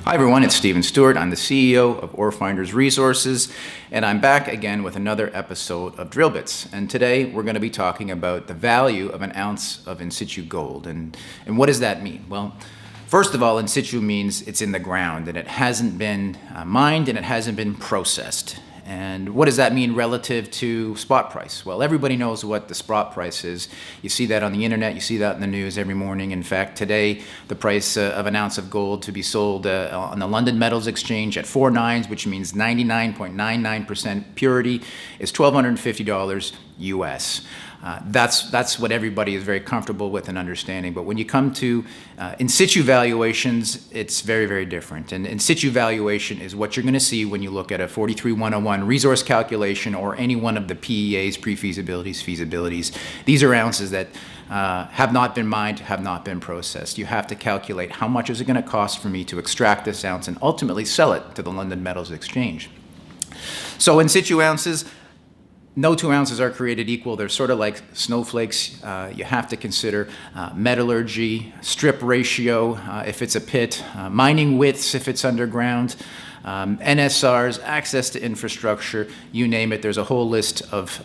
Hi everyone, it's Stephen Stewart. I'm the CEO of Orefinders Resources, and I'm back again with another episode of Drill Bits. And today we're going to be talking about the value of an ounce of in situ gold. And what does that mean? Well, first of all, in situ means it's in the ground and it hasn't been mined and it hasn't been processed. And what does that mean relative to spot price? Well, everybody knows what the spot price is. You see that on the internet, you see that in the news every morning. In fact, today, the price of an ounce of gold to be sold on the London Metals Exchange at 4 nines, which means 99.99% purity, is $1,250 US. That's what everybody is very comfortable with and understanding. But when you come to in situ valuations, it's very, very different. And in situ valuation is what you're going to see when you look at a 43-101 resource calculation or any one of the PEAs, pre-feasibilities, feasibilities. These are ounces that have not been mined, have not been processed. You have to calculate how much is it going to cost for me to extract this ounce and ultimately sell it to the London Metals Exchange. So in situ ounces, no 2 ounces are created equal. They're sort of like snowflakes. You have to consider metallurgy, strip ratio if it's a pit, mining widths if it's underground, NSRs, access to infrastructure, you name it. There's a whole list of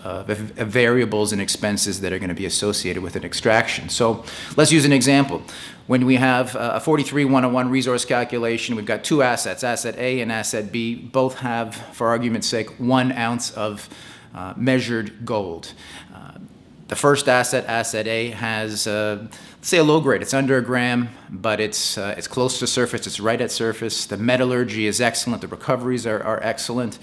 variables and expenses that are going to be associated with an extraction. So let's use an example. When we have a 43-101 resource calculation, we've got 2 assets, asset A and asset B. Both have, for argument's sake, 1 ounce of measured gold. The first asset, asset A, has let's say a low grade. It's under a gram, but it's close to surface. It's right at surface. The metallurgy is excellent. The recoveries are excellent.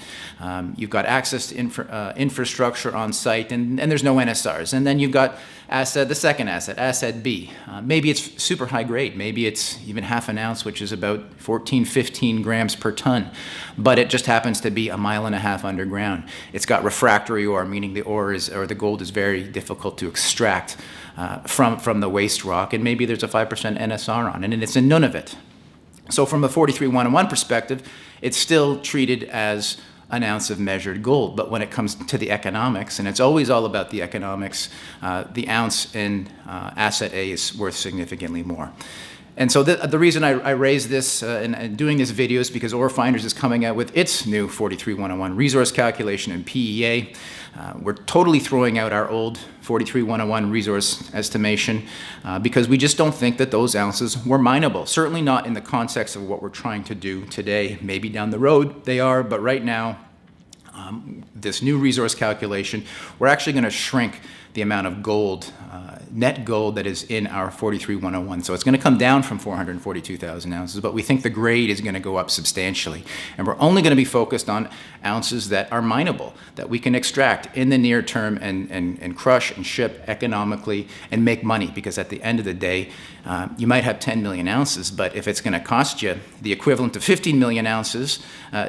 You've got access to infrastructure on site, and there's no NSRs. And then you've got the second asset, asset B. Maybe it's super high grade. Maybe it's even half an ounce, which is about 14, 15 grams per ton. But it just happens to be 1.5 miles underground. It's got refractory ore, meaning the gold is very difficult to extract from the waste rock, and maybe there's a 5% NSR on it, and it's in Nunavut. So from a 43-101 perspective, it's still treated as an ounce of measured gold. But when it comes to the economics, and it's always all about the economics, the ounce in asset A is worth significantly more. And so the reason I raised this and doing this video is because Orefinders is coming out with its new 43-101 resource calculation and PEA. We're totally throwing out our old 43-101 resource estimation because we just don't think that those ounces were mineable. Certainly not in the context of what we're trying to do today. Maybe down the road they are, but right now, this new resource calculation, we're actually going to shrink the amount of gold, net gold that is in our 43-101. So it's going to come down from 442,000 ounces, but we think the grade is going to go up substantially. And we're only going to be focused on ounces that are mineable, that we can extract in the near term and crush and ship economically and make money. Because at the end of the day, you might have 10 million ounces, but if it's going to cost you the equivalent of 15 million ounces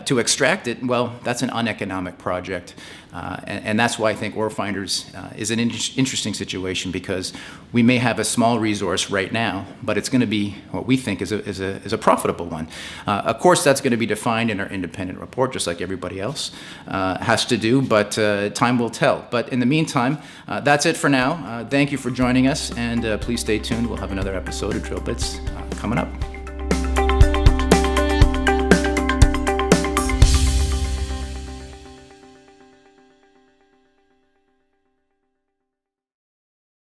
to extract it, well, that's an uneconomic project. And that's why I think Orefinders is an interesting situation, because we may have a small resource right now, but it's going to be what we think is a profitable one. Of course, that's going to be defined in our independent report, just like everybody else has to do, but time will tell. But in the meantime, that's it for now. Thank you for joining us, and please stay tuned. We'll have another episode of Drill Bits coming up.